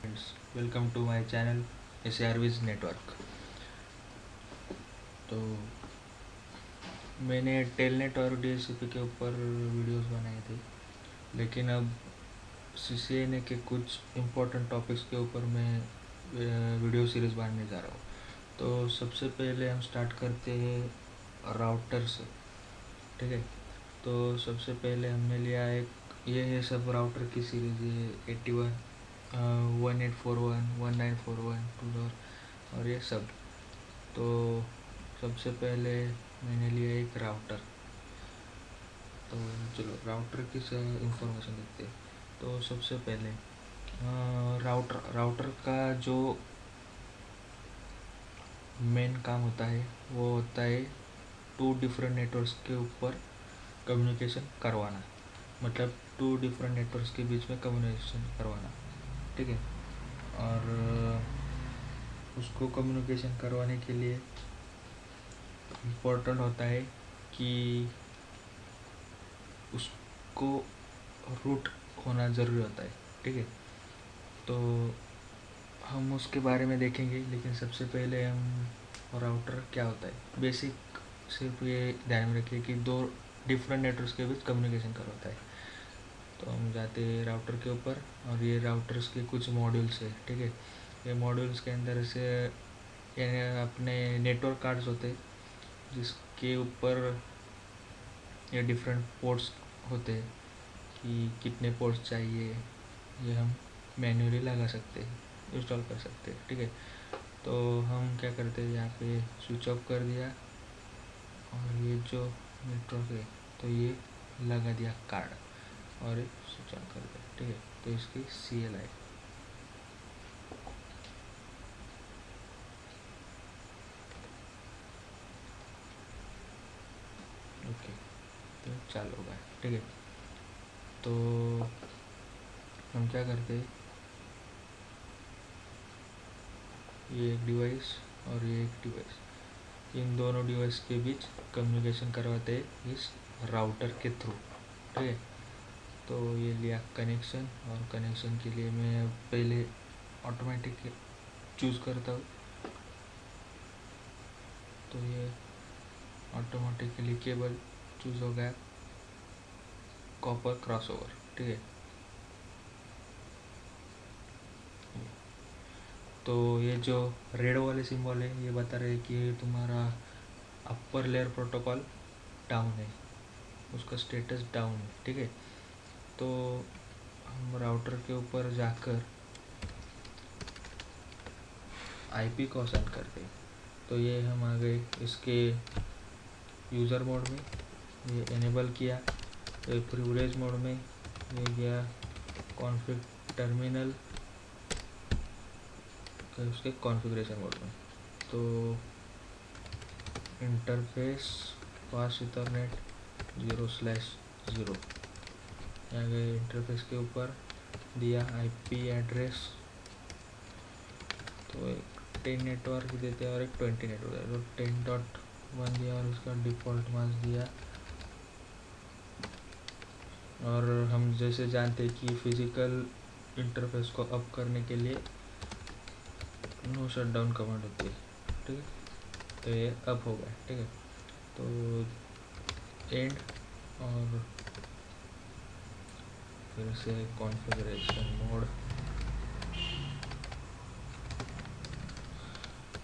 Friends, welcome to my channel SRV's network. तो मैंने telnet और DHCP के ऊपर वीडियोस बनाए थे, लेकिन अब CCNA के कुछ इम्पोर्टेंट टॉपिक्स के ऊपर मैं वीडियो सीरीज़ बनाने जा रहा हूँ। तो सबसे पहले हम स्टार्ट करते हैं राउटर से। ठीक है, तो सबसे पहले हमने लिया एक, ये है सब राउटर की सीरीज़, ये 81, 1841, 1941, 2000 और ये सब। तो सबसे पहले मैंने लिया एक राउटर। तो चलो राउटर की इंफॉर्मेशन देखते हैं। तो सबसे पहले राउटर का जो मेन काम होता है वो होता है टू डिफरेंट नेटवर्क्स के ऊपर कम्युनिकेशन करवाना। मतलब टू डिफरेंट नेटवर्क्स के बीच में कम्युनिकेशन करवाना। ठीक है, और उसको कम्युनिकेशन करवाने के लिए इम्पोर्टेंट होता है कि उसको रूट होना ज़रूरी होता है। ठीक है, तो हम उसके बारे में देखेंगे, लेकिन सबसे पहले हम राउटर क्या होता है बेसिक सिर्फ ये ध्यान में रखिए कि दो डिफरेंट नेटवर्क्स के बीच कम्युनिकेशन करवाता है। तो हम जाते हैं राउटर के ऊपर, और ये राउटर्स के कुछ मॉड्यूल्स है। ठीक है, ये मॉड्यूल्स के अंदर से ये अपने नेटवर्क कार्ड्स होते हैं, जिसके ऊपर ये डिफरेंट पोर्ट्स होते हैं कि कितने पोर्ट्स चाहिए, ये हम मैन्युअली लगा सकते हैं, इंस्टॉल कर सकते हैं। ठीक है, तो हम क्या करते हैं, यहाँ पे स्विच ऑफ कर दिया और ये जो नेटवर्क है तो ये लगा दिया कार्ड और ये स्विच ऑन कर दिया। ठीक है, तो इसकी CLI। ओके, तो चालू होगा। ठीक है, तो हम क्या करते हैं, ये एक डिवाइस और ये एक डिवाइस, इन दोनों डिवाइस के बीच कम्युनिकेशन करवाते हैं इस राउटर के थ्रू। ठीक है, तो ये लिया कनेक्शन, और कनेक्शन के लिए मैं पहले ऑटोमेटिक चूज़ करता हूँ। तो ये ऑटोमेटिकली केबल चूज़ हो गया, कॉपर क्रॉसओवर। ठीक है, तो ये जो रेड वाले सिंबल है ये बता रहे हैं कि तुम्हारा अपर लेयर प्रोटोकॉल डाउन है, उसका स्टेटस डाउन है। ठीक है, तो हम राउटर के ऊपर जाकर IP को असाइन करते हैं। तो ये हम आ गए इसके यूज़र मोड में, ये इनेबल किया। तो प्रिविलेज मोड में ये गया कॉन्फ़िग टर्मिनल, उसके कॉन्फ़िगरेशन मोड में। तो इंटरफेस फास्ट इथरनेट 0/0, यहाँ गए इंटरफेस के ऊपर दिया IP एड्रेस। तो एक 10 नेटवर्क देते हैं और एक 20 नेटवर्क, तो 10.1 दिया और उसका डिफ़ॉल्ट मास्क दिया। और हम जैसे जानते हैं कि फिज़िकल इंटरफेस को अप करने के लिए नो शटडाउन कमांड होती है। ठीक है, तो ये अप हो गया। ठीक है, तो एंड और फिर से configuration mode,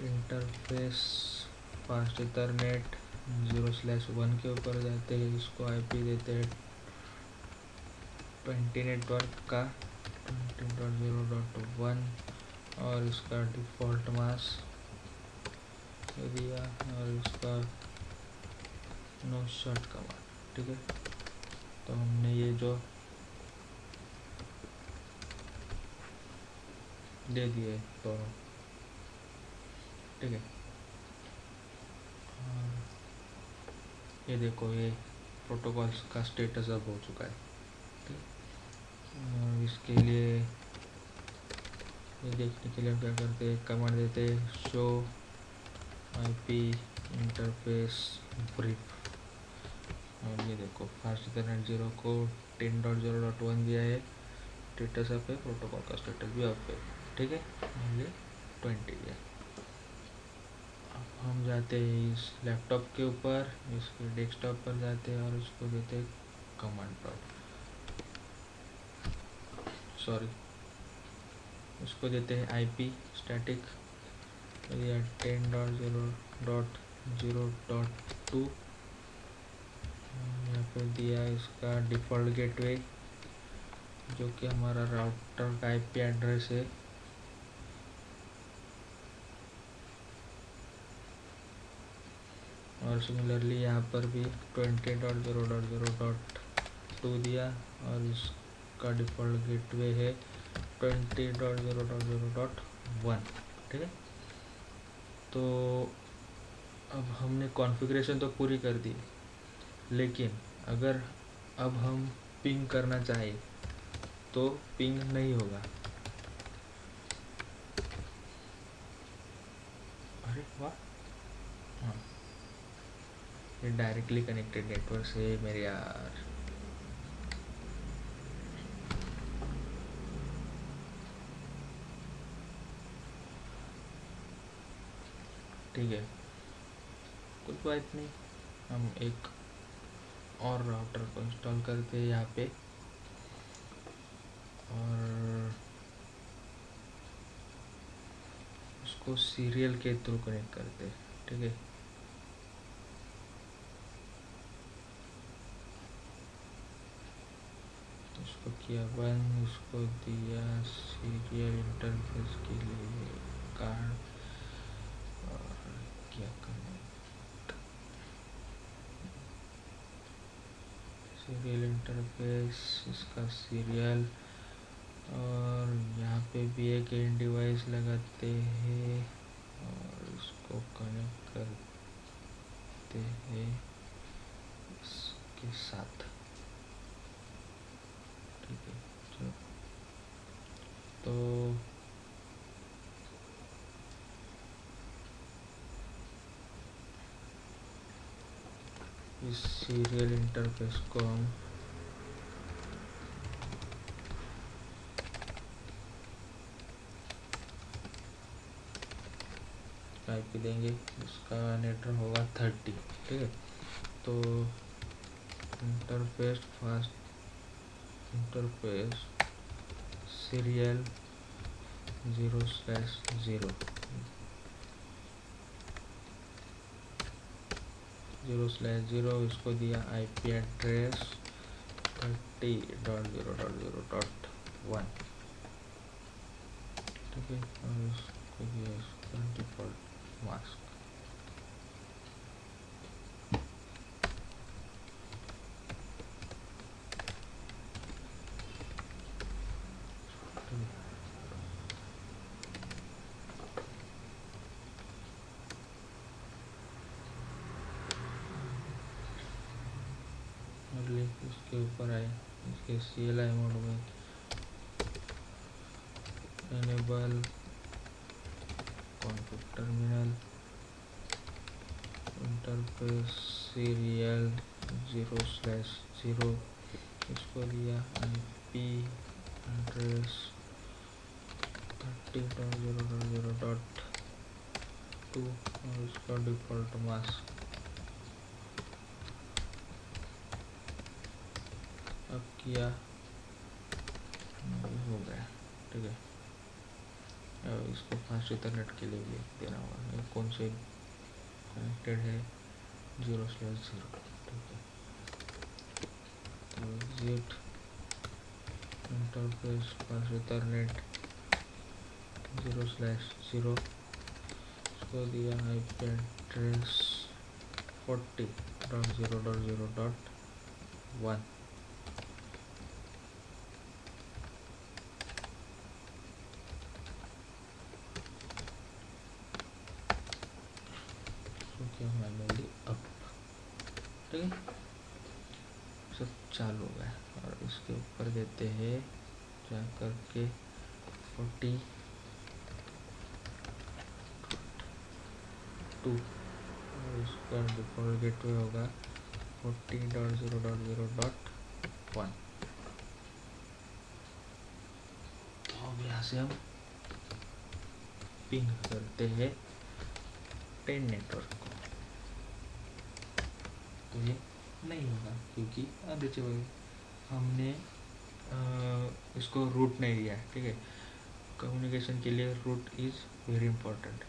interface fast Ethernet 0/1 के ऊपर जाते हैं, इसको IP देते हैं 20 नेटवर्क का 20.0.1, और इसका डिफ़ॉल्ट मास्क दिया और इसका नो शट कमांड। ठीक है, तो हमने ये जो दे दिए दोनों। ठीक है, ये देखो ये प्रोटोकॉल्स का स्टेटस अब हो चुका है। ठीक है, और इसके लिए ये देखने के लिए हम क्या करते हैं, कमांड देते हैं शो IP इंटरफेस ब्रीफ। और ये देखो फास्ट इथरनेट 0 को 10.0.1 दिया है, स्टेटस अप है, प्रोटोकॉल का स्टेटस भी अप है, ठीक है। ये 20 है। अब हम जाते हैं इस लैपटॉप के ऊपर, इसके डेस्कटॉप पर जाते हैं और इसको देते हैं कमांड प्रॉम्प्ट, सॉरी उसको देते हैं IP स्टैटिक, या 10.0.0.2, यहाँ पे दिया इसका डिफ़ॉल्ट गेटवे जो कि हमारा राउटर का IP एड्रेस है। और सिमिलरली यहाँ पर भी 20.0.0.2 दिया और इसका डिफ़ॉल्ट गेटवे है 20.0.0.1, ठीक है। तो अब हमने कॉन्फ़िगरेशन तो पूरी कर दी, लेकिन अगर अब हम पिंग करना चाहें तो पिंग नहीं होगा। अरे वाह, हाँ ये डायरेक्टली कनेक्टेड नेटवर्क से मेरे यार। ठीक है, कुछ बात नहीं, हम एक और राउटर को इंस्टॉल करते हैं यहाँ पे और उसको सीरियल के थ्रू कनेक्ट करते हैं, ठीक है। उसको किया बंद, उसको दिया सीरियल इंटरफेस के लिए कार्ड और क्या करना, सीरियल इंटरफेस, इसका सीरियल, और यहाँ पे भी एक एंड डिवाइस लगाते हैं और इसको कनेक्ट करते हैं इसके साथ, ठीक है। चलो तो इस सीरियल इंटरफेस को हम IP देंगे, इसका नेटवर्क होगा 30, ठीक है। तो इंटरफेस फास्ट इंटरफेस सीरियल 0/0 0/0, इसको दिया IP एड्रेस 30.0.0.1, ठीक है। और इसको दिया इसका डिफ़ॉल्ट मास्क, इसके ऊपर आए, इसके CLI मोड में enable config terminal interface serial 0/0, इसको दिया IP एड्रेस 30.0.0.2 और इसका डिफ़ॉल्ट मास्क। अब किया, हो गया, ठीक है। अब इसको फास्ट इथरनेट के लिए भी देना होगा, ये कौन से कनेक्टेड है 0/0, ठीक है। तो एग्जिट इंटरफेस फास्ट इथरनेट 0/0, इसको दिया IP एड्रेस 40.0.0.1, क्या मैनुअली अप, ठीक है। सब चालू हो गया और इसके ऊपर देते हैं जा करके 42 और इसका डिफ़ॉल्ट गेटवे होगा 40.0.0.1, से हम पिंग करते हैं 10 नेटवर्क को, तो ये नहीं होगा क्योंकि अनरीचेबल हमने इसको रूट नहीं दिया है। ठीक है, कम्युनिकेशन के लिए रूट इज़ वेरी इंपॉर्टेंट,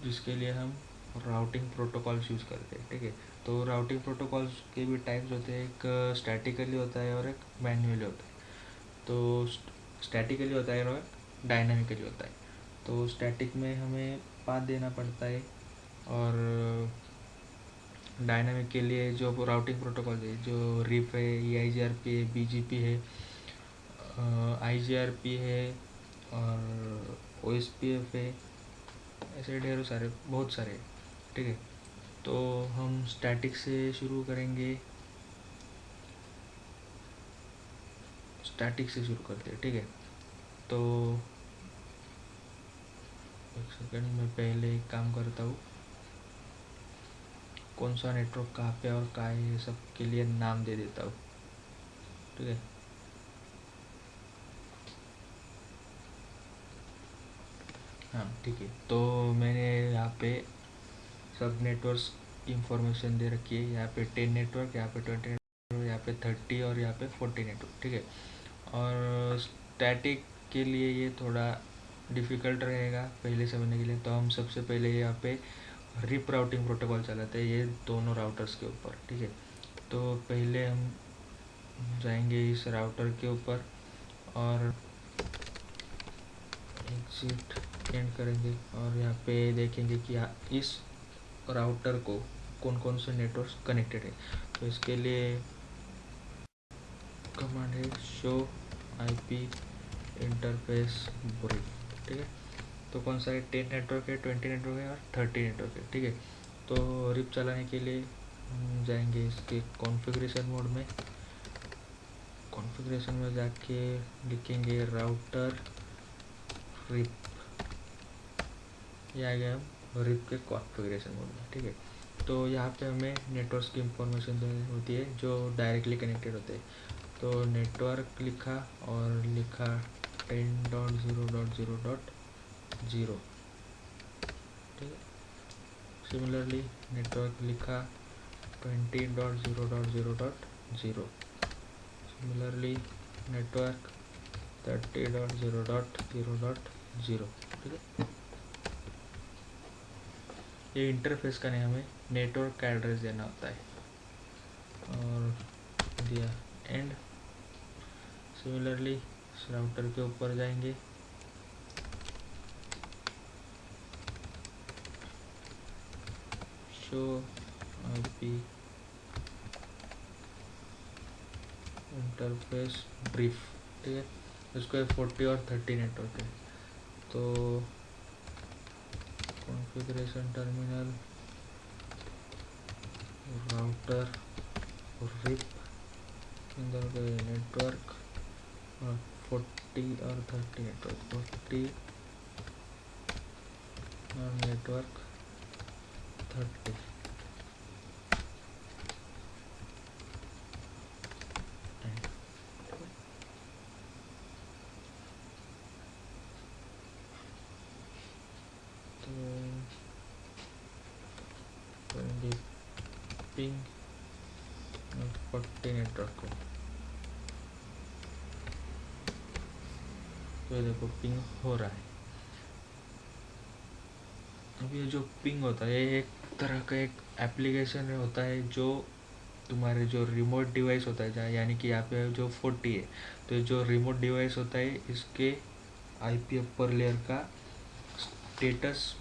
जिसके लिए हम राउटिंग प्रोटोकॉल्स यूज़ करते हैं। ठीक है, तो राउटिंग प्रोटोकॉल्स के भी टाइप्स होते हैं, एक स्टैटिकली होता है और एक मैन्युअली होता है। तो स्टैटिकली होता है और एक डायनामिकली होता है। तो स्टैटिक में हमें पाथ देना पड़ता है, और डायनामिक के लिए जो राउटिंग प्रोटोकॉल है, जो रिप है, EIGRP है, BGP है, IGRP है और OSPF है, ऐसे ढेरों सारे, बहुत सारे। ठीक है, तो हम स्टैटिक से शुरू करेंगे, स्टैटिक से शुरू करते हैं। ठीक है, तो एक सेकंड, मैं पहले एक काम करता हूँ, कौन सा नेटवर्क कहाँ पे और कहाँ है ये सब के लिए नाम दे देता हूँ। ठीक है, हाँ ठीक है, तो मैंने यहाँ पे सब नेटवर्क्स की इंफॉर्मेशन दे रखी है। यहाँ पे 10 नेटवर्क, यहाँ पे 20 नेटवर्क, यहाँ पे 30 और यहाँ पे 40 नेटवर्क। ठीक है, और स्टैटिक के लिए ये थोड़ा डिफ़िकल्ट रहेगा पहले समझने के लिए, तो हम सबसे पहले यहाँ पे रिप राउटिंग प्रोटोकॉल चलाते हैं ये दोनों राउटर्स के ऊपर। ठीक है, तो पहले हम जाएंगे इस राउटर के ऊपर और एग्जिट एंड करेंगे, और यहाँ पे देखेंगे कि इस राउटर को कौन कौन से नेटवर्क कनेक्टेड है। तो इसके लिए कमांड है शो IP इंटरफेस ब्रीफ। ठीक है, तो कौन सा है, 10 नेटवर्क है, 20 नेटवर्क है और 30 नेटवर्क है। ठीक है, तो रिप चलाने के लिए हम जाएंगे इसके कॉन्फ़िगरेशन मोड में, कॉन्फ़िगरेशन में जाके लिखेंगे राउटर रिप, ये आ गया हम रिप के कॉन्फ़िगरेशन मोड में। ठीक है, तो यहाँ पे हमें नेटवर्क्स की इंफॉर्मेशन होती है जो डायरेक्टली कनेक्टेड होते हैं। तो नेटवर्क लिखा और लिखा 10.0.0.0। ठीक है, सिमिलरली नेटवर्क लिखा 20.0.0.0, सिमिलरली नेटवर्क 30.0.0.0। ठीक है, ये इंटरफेस का नहीं, हमें नेटवर्क का एड्रेस देना होता है, और दिया एंड। सिमिलरली इस राउटर के ऊपर जाएंगे, शो IP इंटरफेस ब्रीफ। ठीक है, इसको 40 और 30 नेटवर्क है। तो कॉन्फ़िगरेशन टर्मिनल राउटर रिप अंदर गए नेटवर्क और 40 और 30 नेटवर्क, 40 और नेटवर्क 30। तो पिंग 40 नेटवर्क को, तो ये देखो पिंग हो रहा है। अब ये जो पिंग होता है ये एक तरह का एक एप्लीकेशन होता है जो तुम्हारे जो रिमोट डिवाइस होता है, जहाँ यानी कि यहाँ पे जो 40 है, तो जो रिमोट डिवाइस होता है इसके IP अपर लेयर का स्टेटस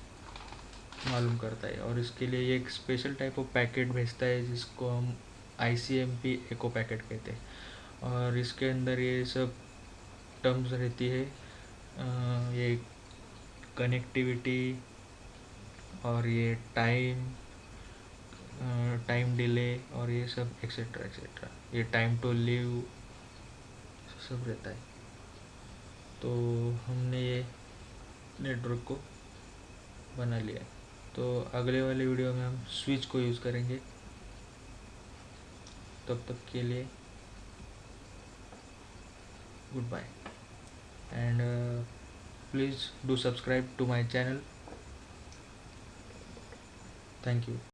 मालूम करता है, और इसके लिए ये एक स्पेशल टाइप ऑफ पैकेट भेजता है जिसको हम ICMP एको पैकेट कहते हैं। और इसके अंदर ये सब टर्म्स रहती है, ये कनेक्टिविटी और ये टाइम डिले और ये सब एक्सेट्रा एक्सेट्रा, ये टाइम टू लीव सब रहता है। तो हमने ये नेटवर्क को बना लिया है। तो अगले वाले वीडियो में हम स्विच को यूज़ करेंगे। तब तक के लिए good bye and please do subscribe to my channel. Thank you.